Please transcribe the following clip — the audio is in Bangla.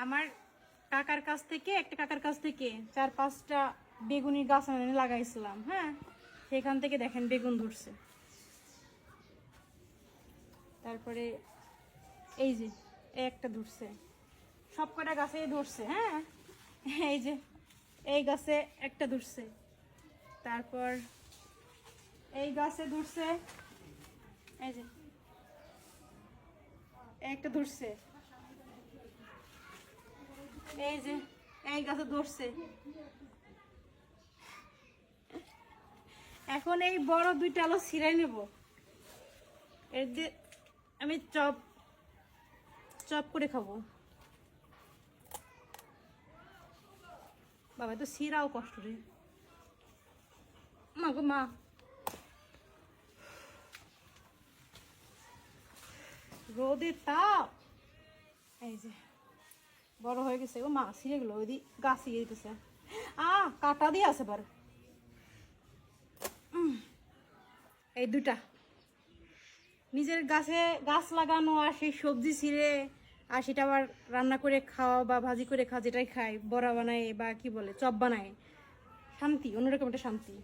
আমার কাকার কাছ থেকে একটা কাকার কাছ থেকে 4-5টা বেগুনের গাছ এনে লাগাইছিলাম। হ্যাঁ, সেখান থেকে দেখেন বেগুন ধরছে। তারপরে এই যে এই একটা ধরছে, সব কটা গাছেই ধরছে। হ্যাঁ, এই যে এই গাছে একটা ধরছে, তারপর এই গাছে ধরছে, এই যে একটা ধরছে, এই যে এই গাছে ধরছে। এখন এই বড় দুইটা আলো ছিঁড়াই নেব, এর দিয়ে আমি চপ চপ করে খাবো। বাবা তো ছিঁড়াও কষ্ট রে, মা গো মা। রোদে তাপ, এই যে বড় হয়ে গেছে। ও মা ছিঁড়ে গেলো, ওই দিক গাছ ছিঁড়ে দিতেছে। কাটা দিয়ে আছে বার। এই দুটা নিজের গাছে গাছ লাগানো, আর সেই সবজি ছিঁড়ে আর সেটা আবার রান্না করে খাওয়া বা ভাজি করে খাওয়া, যেটাই খাই, বড়া বানায় বা কি বলে চপ বানায়, শান্তি, অন্যরকম একটা শান্তি।